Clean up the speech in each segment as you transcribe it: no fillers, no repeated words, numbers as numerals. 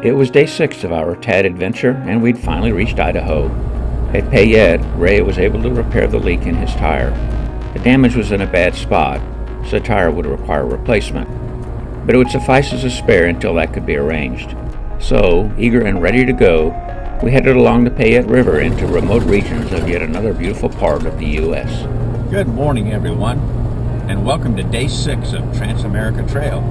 It was day 6 of our TAD adventure, and we'd finally reached Idaho. At Payette, Ray was able to repair the leak in his tire. The damage was in a bad spot, so the tire would require replacement. But it would suffice as a spare until that could be arranged. So, eager and ready to go, we headed along the Payette River into remote regions of yet another beautiful part of the U.S. Good morning, everyone, and welcome to day 6 of TransAmerica Trail.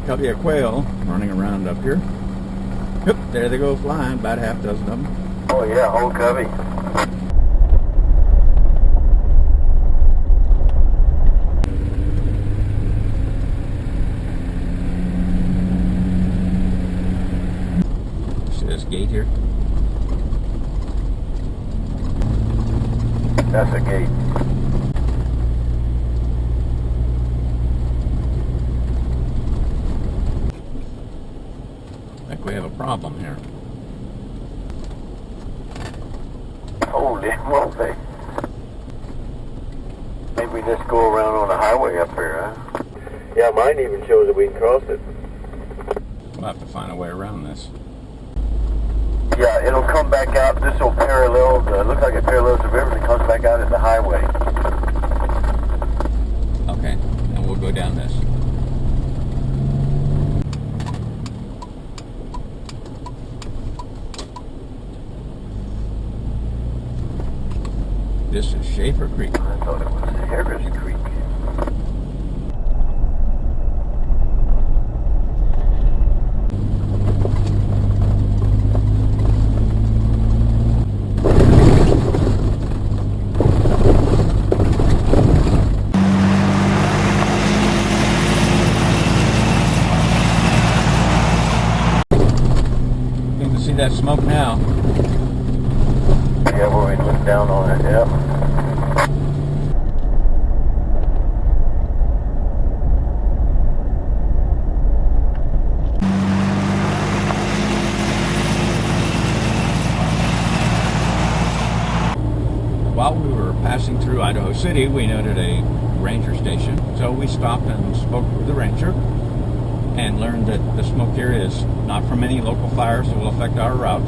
Covey of quail running around up here. Yep, there they go flying, about half dozen of them. Oh yeah, whole covey. See this gate here? That's a gate. I think we have a problem here. Holy moly. Maybe we just go around on the highway up here, huh? Yeah, mine even shows that we can cross it. We'll have to find a way around this. Yeah, it'll come back out. This will parallel, looks like it parallels the river and it comes back out at the highway. Okay, and we'll go down this. This is Schaefer Creek. I thought it was Harris Creek. You can see that smoke now. Yeah, where we look down on it, yeah. While we were passing through Idaho City, we noted a ranger station. So we stopped and spoke with the ranger and learned that the smoke here is not from any local fires that will affect our route.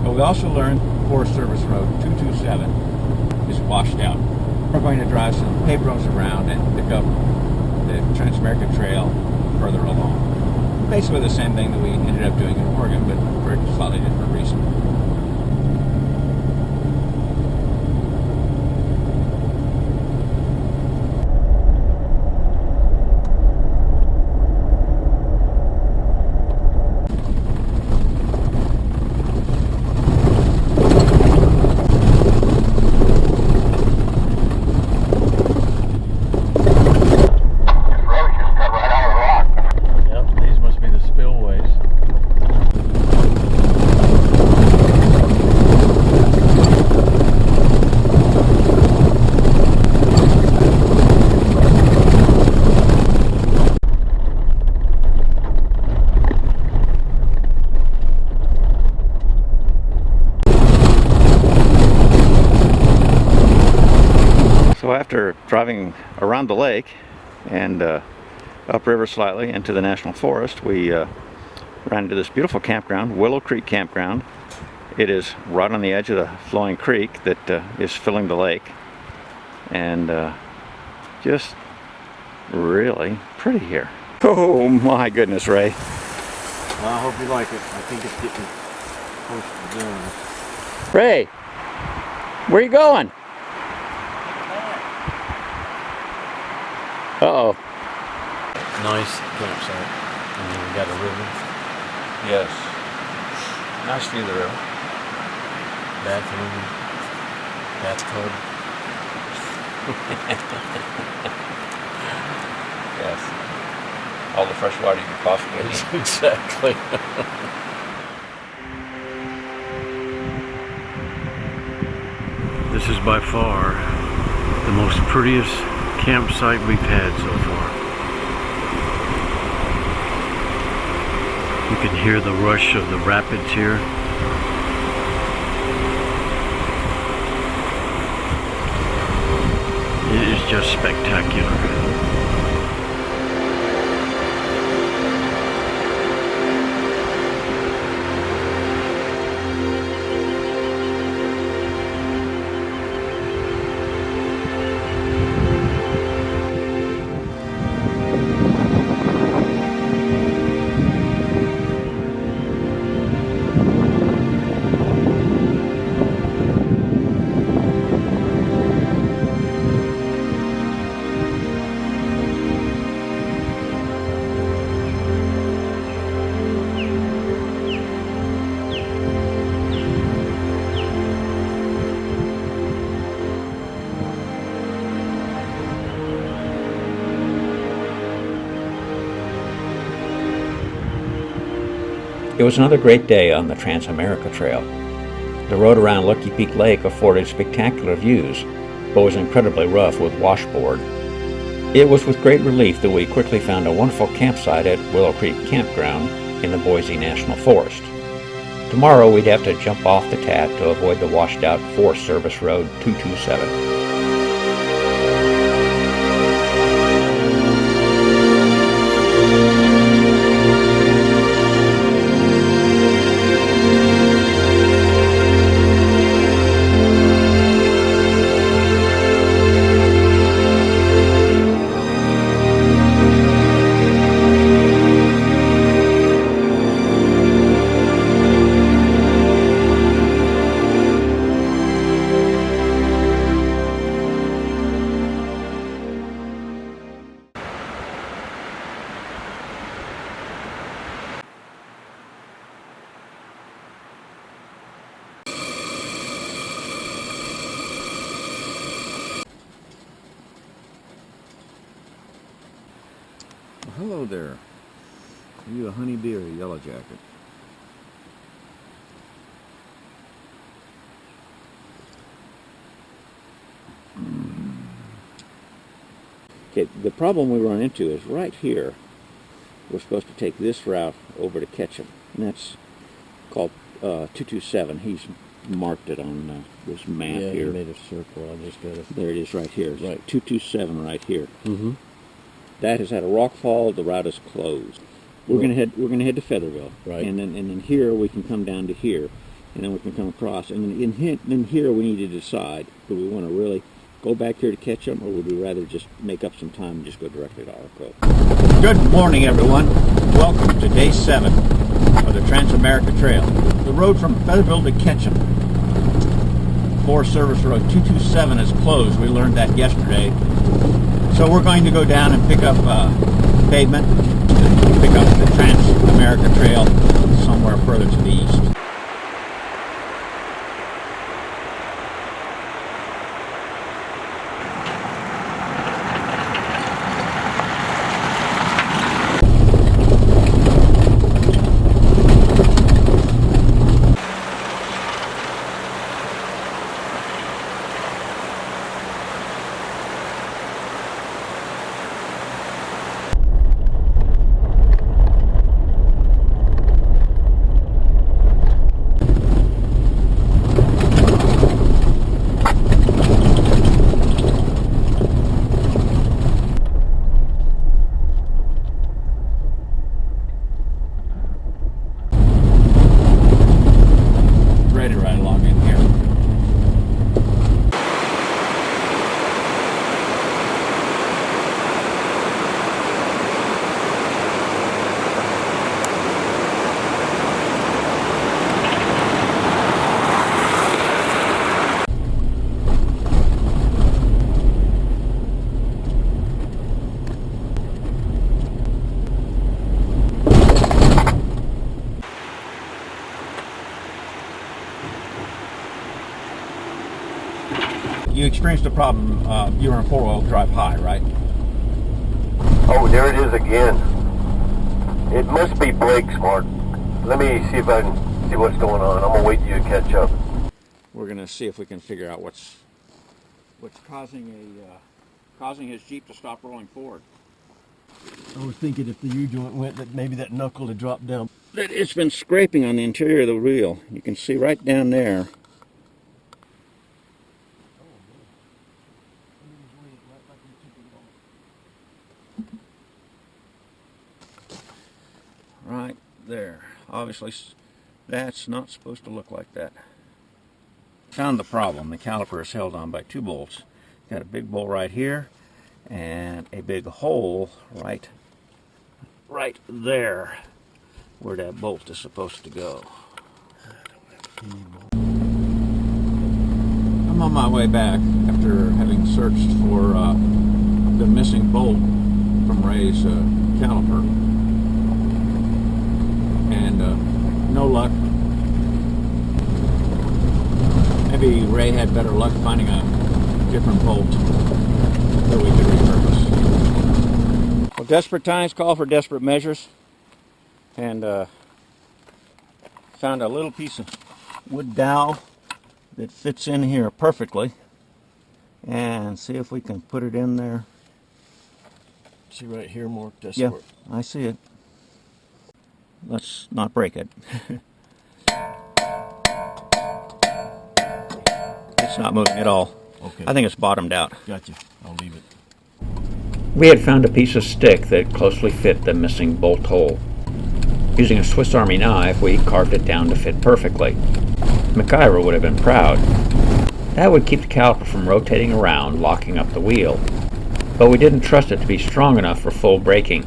But we also learned Forest Service Road 227 is washed out. We're going to drive some paved roads around and pick up the TransAmerica Trail further along. Basically the same thing that we ended up doing in Oregon, but for a slightly different reason. So after driving around the lake and upriver slightly into the National Forest, we ran into this beautiful campground, Willow Creek Campground. It is right on the edge of the flowing creek that is filling the lake, and just really pretty here. Oh my goodness, Ray. Well, I hope you like it. I think it's getting close to done. Ray, where are you going? Uh-oh. Nice campsite. And then we got a river. Yes. Nice view of the river. Bathroom. Bathtub. Yes. All the fresh water you could possibly need. Exactly. This is by far the most prettiest campsite we've had so far. You can hear the rush of the rapids here. It is just spectacular. It was another great day on the TransAmerica Trail. The road around Lucky Peak Lake afforded spectacular views, but was incredibly rough with washboard. It was with great relief that we quickly found a wonderful campsite at Willow Creek Campground in the Boise National Forest. Tomorrow we'd have to jump off the TAT to avoid the washed-out Forest Service Road 227. Hello there. Are you a honeybee or a yellowjacket? Okay, the problem we run into is right here. We're supposed to take this route over to Ketchum, and that's called 227. He's marked it on this map here. Yeah, he made a circle. I just got it. There it is right here. It's Right. 227 right here. Mm-hmm. That has had a rock fall. The route is closed. We're gonna head to Featherville, Right. And then here we can come down to here, and then we can come across. And then here we need to decide: do we want to really go back here to Ketchum, or would we rather just make up some time and just go directly to Arco? Good morning, everyone. Welcome to day 7 of the TransAmerica Trail. The road from Featherville to Ketchum, Forest Service Road 227, is closed. We learned that yesterday. So we're going to go down and pick up pavement, pick up the TransAmerica Trail somewhere further to the east. You experienced a problem. You were in 4-wheel drive high, right? Oh, there it is again. It must be brakes, Mark. Let me see if I can see what's going on. I'm gonna wait till you catch up. We're gonna see if we can figure out what's causing causing his Jeep to stop rolling forward. I was thinking if the U-joint went, that maybe that knuckle had dropped down. It's been scraping on the interior of the wheel. You can see right down there. Right there. Obviously, that's not supposed to look like that. Found the problem. The caliper is held on by two bolts. Got a big bolt right here and a big hole right there where that bolt is supposed to go. I'm on my way back after having searched for the missing bolt from Ray's caliper, and no luck. Maybe Ray had better luck finding a different bolt that we could repurpose. Well, desperate times call for desperate measures, and found a little piece of wood dowel that fits in here perfectly, and see if we can put it in there. See right here, Mark? That's Yeah, where- I see it. Let's not break it. It's not moving at all. Okay. I think it's bottomed out. Gotcha. I'll leave it. We had found a piece of stick that closely fit the missing bolt hole. Using a Swiss Army knife, we carved it down to fit perfectly. MacIver would have been proud. That would keep the caliper from rotating around, locking up the wheel. But we didn't trust it to be strong enough for full braking.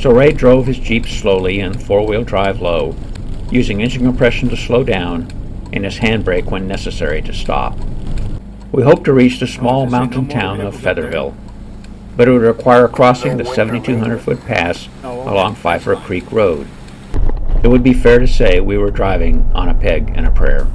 So Ray drove his Jeep slowly and four-wheel drive low, using engine compression to slow down and his handbrake when necessary to stop. We hoped to reach the small mountain town of Featherville, but it would require crossing the 7,200-foot pass along Pfeiffer Creek Road. It would be fair to say we were driving on a peg and a prayer.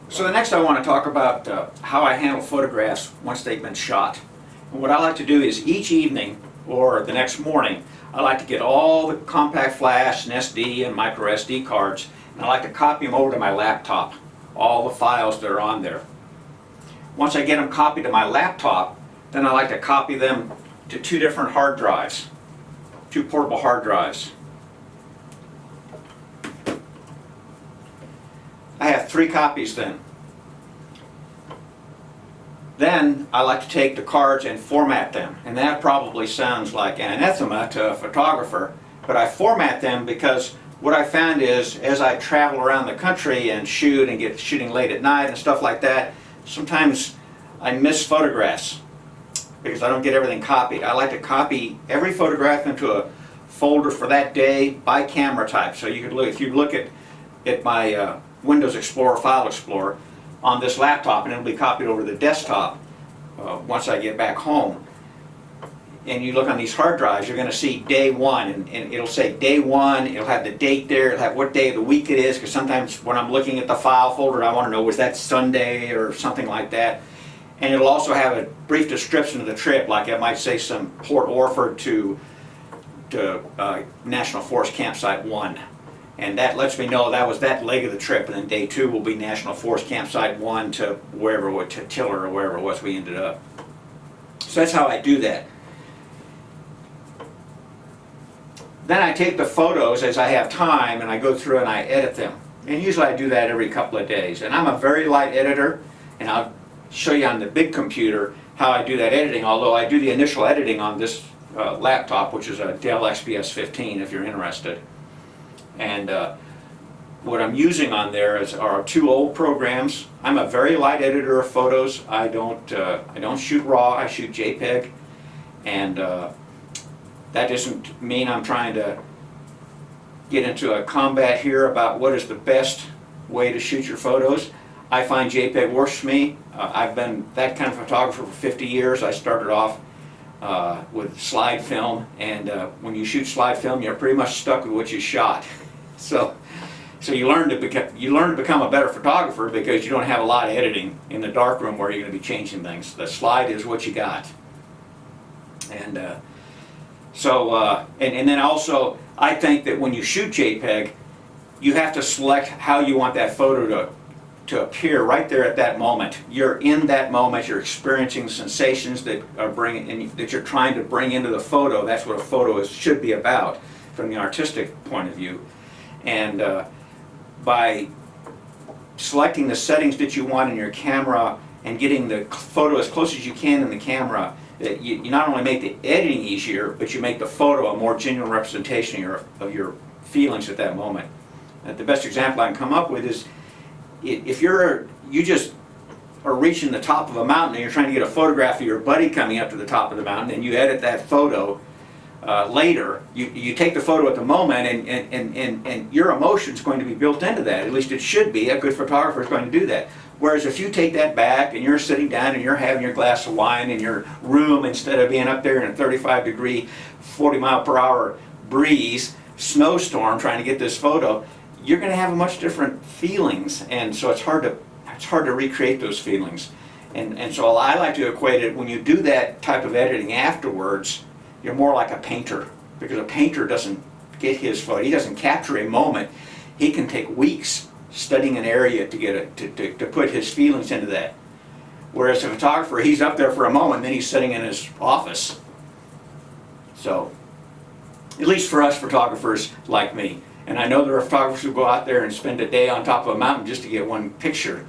So the next I want to talk about how I handle photographs once they've been shot. And what I like to do is each evening or the next morning, I like to get all the compact flash and SD and micro SD cards, and I like to copy them over to my laptop, all the files that are on there. Once I get them copied to my laptop, then I like to copy them to two different hard drives, two portable hard drives. I have 3 copies then. Then I like to take the cards and format them. And that probably sounds like an anathema to a photographer, but I format them because what I found is as I travel around the country and shoot and get shooting late at night and stuff like that, sometimes I miss photographs because I don't get everything copied. I like to copy every photograph into a folder for that day by camera type. So you could look, if you look at my Windows Explorer, File Explorer on this laptop, and it'll be copied over the desktop once I get back home. And you look on these hard drives, you're going to see day 1, and it'll say day 1, it'll have the date there, it'll have what day of the week it is, because sometimes when I'm looking at the file folder, I want to know, was that Sunday or something like that. And it'll also have a brief description of the trip, like it might say some Port Orford to National Forest Campsite 1. And that lets me know that was that leg of the trip, and then day 2 will be National Forest Campsite 1 to wherever, to Tiller or wherever it was we ended up. So that's how I do that. then I take the photos as I have time and I go through and I edit them. And usually I do that every couple of days. And I'm a very light editor, and I'll show you on the big computer how I do that editing, although I do the initial editing on this laptop, which is a Dell XPS 15 if you're interested. And what I'm using on there are two old programs. I'm a very light editor of photos. I don't shoot RAW, I shoot JPEG. And that doesn't mean I'm trying to get into a combat here about what is the best way to shoot your photos. I find JPEG works for me. I've been that kind of photographer for 50 years. I started off with slide film, and when you shoot slide film, you're pretty much stuck with what you shot. So you learn to become a better photographer because you don't have a lot of editing in the darkroom where you're going to be changing things. The slide is what you got. And and then also, I think that when you shoot JPEG, you have to select how you want that photo to appear right there at that moment. You're in that moment. You're experiencing sensations that you're trying to bring into the photo. That's what a photo should be about from the artistic point of view. And by selecting the settings that you want in your camera and getting the photo as close as you can in the camera, you not only make the editing easier, but you make the photo a more genuine representation of your feelings at that moment. The best example I can come up with is if you just are reaching the top of a mountain and you're trying to get a photograph of your buddy coming up to the top of the mountain, and you edit that photo later, you take the photo at the moment, and your emotion is going to be built into that. At least it should be. A good photographer is going to do that. Whereas if you take that back and you're sitting down and you're having your glass of wine in your room instead of being up there in a 35-degree, 40-mile-per-hour breeze, snowstorm trying to get this photo, you're going to have much different feelings, and so it's hard to recreate those feelings. And so I like to equate it, when you do that type of editing afterwards, you're more like a painter, because a painter doesn't get his photo. He doesn't capture a moment. He can take weeks studying an area to put his feelings into that. Whereas a photographer, he's up there for a moment, then he's sitting in his office. So, at least for us photographers like me. And I know there are photographers who go out there and spend a day on top of a mountain just to get one picture.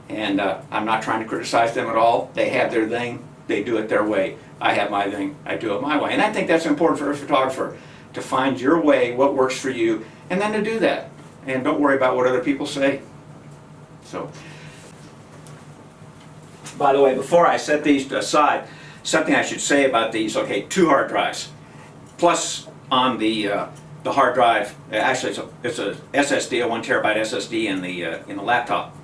And I'm not trying to criticize them at all. They have their thing. They do it their way. I have my thing. I do it my way. And I think that's important for a photographer, to find your way, what works for you, and then to do that. And don't worry about what other people say. So, by the way, before I set these aside, something I should say about these. Okay, 2 hard drives. Plus on the hard drive, actually it's a SSD, a 1 terabyte SSD in the laptop.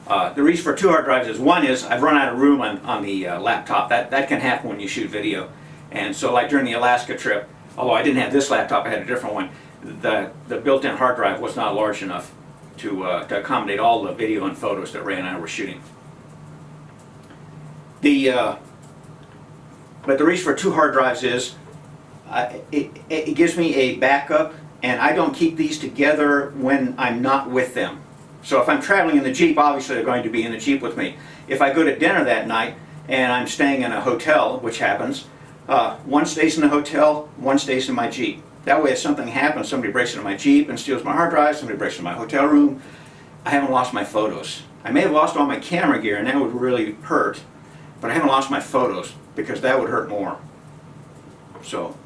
The reason for 2 hard drives is, one is I've run out of room on the laptop. That can happen when you shoot video. And so, like during the Alaska trip, although I didn't have this laptop, I had a different one, the built-in hard drive was not large enough to accommodate all the video and photos that Ray and I were shooting. But the reason for 2 hard drives is it gives me a backup, and I don't keep these together when I'm not with them. So if I'm traveling in the Jeep, obviously they're going to be in the Jeep with me. If I go to dinner that night and I'm staying in a hotel, which happens, one stays in the hotel, one stays in my Jeep. That way if something happens, somebody breaks into my Jeep and steals my hard drive, somebody breaks into my hotel room, I haven't lost my photos. I may have lost all my camera gear, and that would really hurt, but I haven't lost my photos, because that would hurt more. So,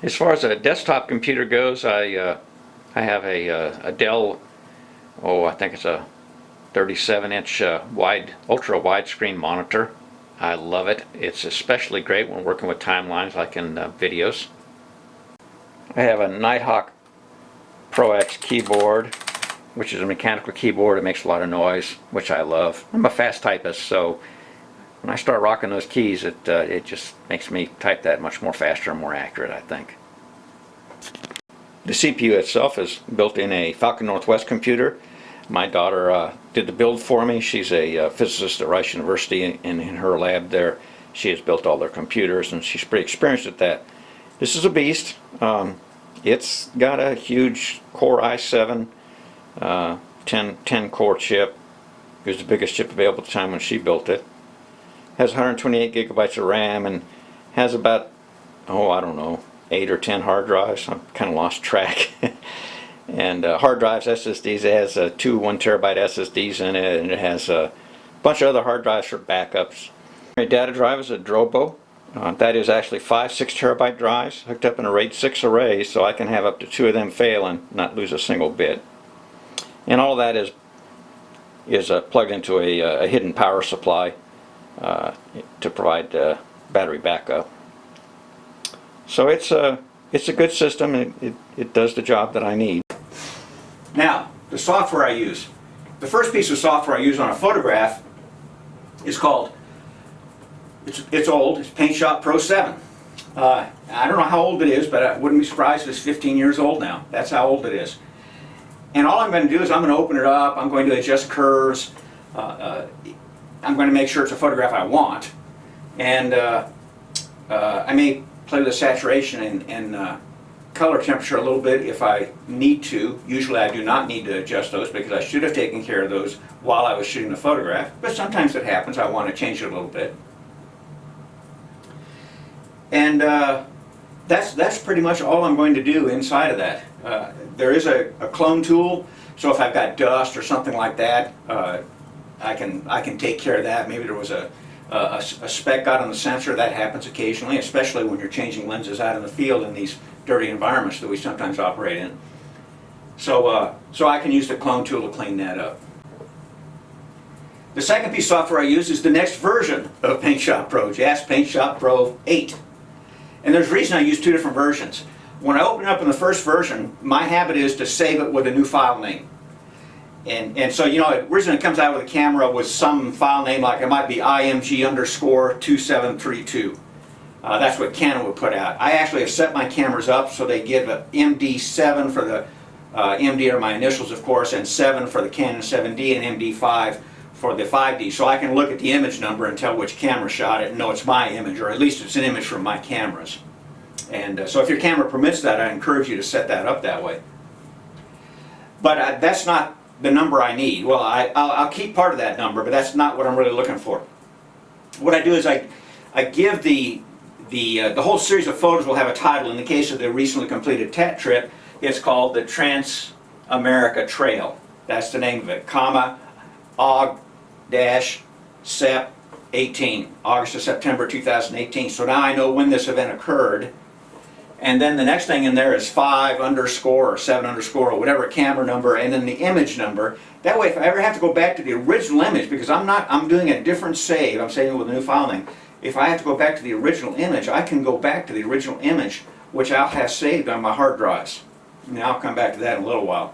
as far as a desktop computer goes, I have a Dell, I think it's a 37-inch ultra widescreen monitor. I love it. It's especially great when working with timelines, like in videos. I have a Nighthawk Pro X keyboard, which is a mechanical keyboard. It makes a lot of noise, which I love. I'm a fast typist, so when I start rocking those keys, it just makes me type that much more faster and more accurate, I think. The CPU itself is built in a Falcon Northwest computer. My daughter did the build for me. She's a physicist at Rice University, and in her lab there, she has built all their computers, and she's pretty experienced at that. This is a beast. It's got a huge Core i7 10 core chip. It was the biggest chip available at the time when she built it. has 128 gigabytes of RAM and has about, oh, I don't know, 8 or 10 hard drives. I've kind of lost track. And hard drives, SSDs, it has two 1 terabyte SSDs in it, and it has a bunch of other hard drives for backups. My data drive is a Drobo. That is actually 5 6 terabyte drives hooked up in a RAID 6 array, so I can have up to 2 of them fail and not lose a single bit. And all of that is plugged into a hidden power supply to provide battery backup. So it's a good system. It does the job that I need. Now, the software I use. The first piece of software I use on a photograph is called, it's old, it's Paint Shop Pro 7. I don't know how old it is, but I wouldn't be surprised if it's 15 years old now. That's how old it is. And all I'm going to do is I'm going to open it up, I'm going to adjust curves, I'm going to make sure it's a photograph I want, and I may play with the saturation and color temperature a little bit if I need to. Usually I do not need to adjust those because I should have taken care of those while I was shooting the photograph, but sometimes it happens, I want to change it a little bit. And that's pretty much all I'm going to do inside of that. There is a clone tool, so if I've got dust or something like that, I can take care of that. Maybe there was a speck got on the sensor. That happens occasionally, especially when you're changing lenses out in the field in these dirty environments that we sometimes operate in. So I can use the clone tool to clean that up. The second piece of software I use is the next version of Paint Shop Pro, JAS Paint Shop Pro 8. And there's a reason I use two different versions. When I open it up in the first version, my habit is to save it with a new file name. And so, you know, originally it comes out with a camera with some file name, like it might be IMG_2732. That's what Canon would put out. I actually have set my cameras up so they give a MD7 for the, MD are my initials of course, and 7 for the Canon 7D, and MD5 for the 5D. So I can look at the image number and tell which camera shot it and know it's my image, or at least it's an image from my cameras. And so if your camera permits that, I encourage you to set that up that way. But that's not the number I need. Well, I'll keep part of that number, but that's not what I'm really looking for. What I do is I give the whole series of photos will have a title. In the case of the recently completed TET trip, it's called the TransAmerica Trail. That's the name of it, comma, Aug-Sep 18, August to September 2018. So now I know when this event occurred. And then the next thing in there is 5 underscore or 7 underscore or whatever camera number, and then the image number. That way, if I ever have to go back to the original image, because I'm doing a different save, I'm saving with a new file name. If I have to go back to the original image, I can go back to the original image, which I'll have saved on my hard drives. And I'll come back to that in a little while.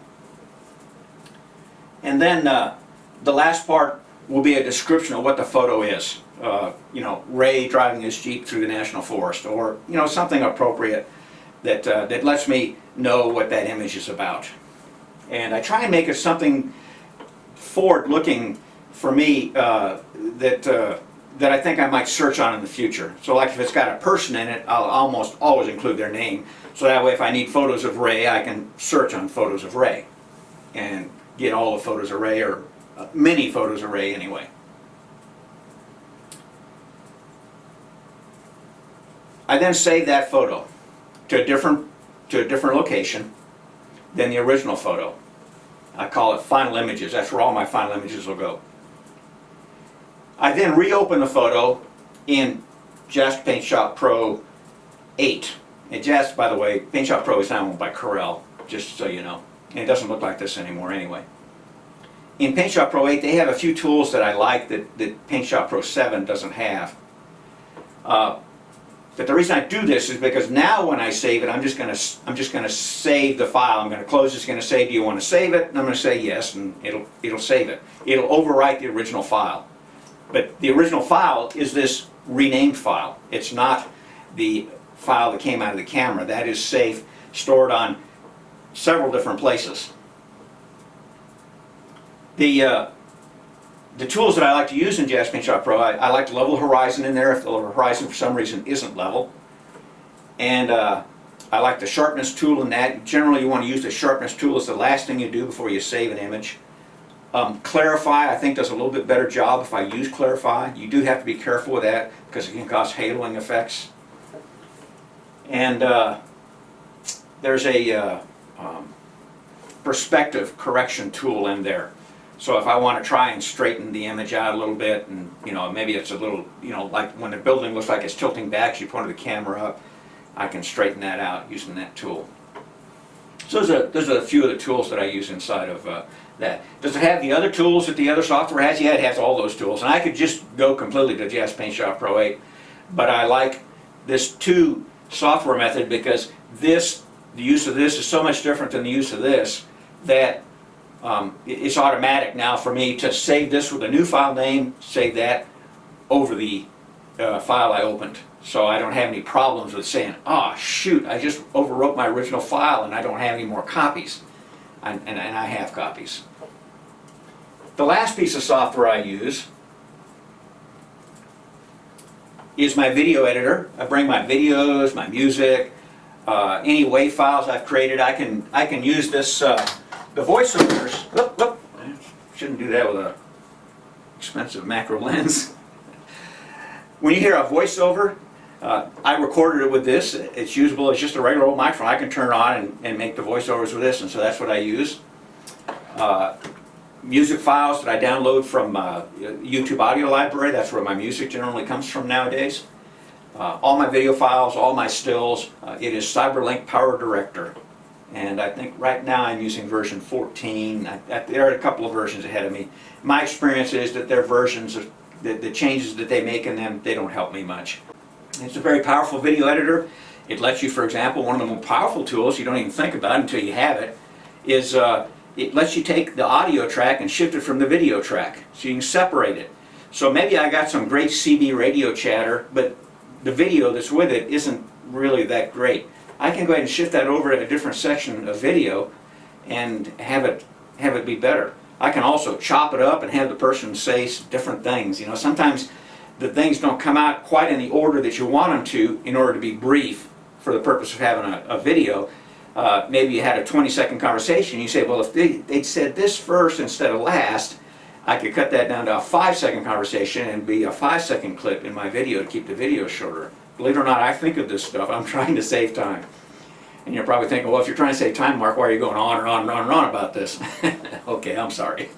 And then the last part will be a description of what the photo is. You know, Ray driving his Jeep through the National Forest, or you know, something appropriate that that lets me know what that image is about. And I try and make it something forward-looking for me that I think I might search on in the future. So like if it's got a person in it, I'll almost always include their name. So that way if I need photos of Ray, I can search on photos of Ray and get all the photos of Ray, or many photos of Ray anyway. I then save that photo to a different location than the original photo. I call it final images. That's where all my final images will go. I then reopen the photo in JAS Paint Shop Pro 8. And JAS, by the way, Paint Shop Pro is now owned by Corel, just so you know. And it doesn't look like this anymore anyway. In Paint Shop Pro 8, they have a few tools that I like that Paint Shop Pro 7 doesn't have. But the reason I do this is because now when I save it, I'm just going to save the file. I'm going to close. It's going to say, "Do you want to save it?" And I'm going to say yes, and it'll save it. It'll overwrite the original file. But the original file is this renamed file. It's not the file that came out of the camera. That is safe, stored on several different places. The tools that I like to use in JAS Paint Shop Pro, I like to level the horizon in there if the horizon for some reason isn't level. And I like the sharpness tool in that. Generally you want to use the sharpness tool as the last thing you do before you save an image. Clarify, I think, does a little bit better job if I use Clarify. You do have to be careful with that because it can cause haloing effects. And there's a perspective correction tool in there. So if I want to try and straighten the image out a little bit, and maybe it's a little, like when the building looks like it's tilting back, you point the camera up, I can straighten that out using that tool. So those are a few of the tools that I use inside of that. Does it have the other tools that the other software has? Yeah, it has all those tools. And I could just go completely to Jazz Paint Shop Pro 8, but I like this 2 software method because the use of this is so much different than the use of this that it's automatic now for me to save this with a new file name, save that over the file I opened. So I don't have any problems with saying, oh shoot, I just overwrote my original file and I don't have any more copies. And I have copies. The last piece of software I use is my video editor. I bring my videos, my music, any WAV files I've created. I can use this, the voiceovers. Whoop. I shouldn't do that with a expensive macro lens. When you hear a voiceover, I recorded it with this. It's usable as just a regular old microphone. I can turn it on and make the voiceovers with this, and so that's what I use. Music files that I download from YouTube audio library, that's where my music generally comes from nowadays. All my video files, all my stills, it is CyberLink Power Director. And I think right now I'm using version 14. There are a couple of versions ahead of me. My experience is that their versions, the changes that they make in them, they don't help me much. It's a very powerful video editor. It lets you, for example, one of the more powerful tools, you don't even think about it until you have it, is it lets you take the audio track and shift it from the video track, so you can separate it. So maybe I got some great CB radio chatter, but the video that's with it isn't really that great. I can go ahead and shift that over to a different section of video and have it be better. I can also chop it up and have the person say different things. Sometimes the things don't come out quite in the order that you want them to in order to be brief for the purpose of having a video. Maybe you had a 20-second conversation. You say, well, if they'd said this first instead of last, I could cut that down to a 5-second conversation and be a 5-second clip in my video to keep the video shorter. Believe it or not, I think of this stuff. I'm trying to save time. And you're probably thinking, well, if you're trying to save time, Mark, why are you going on and on and on and on about this? Okay, I'm sorry.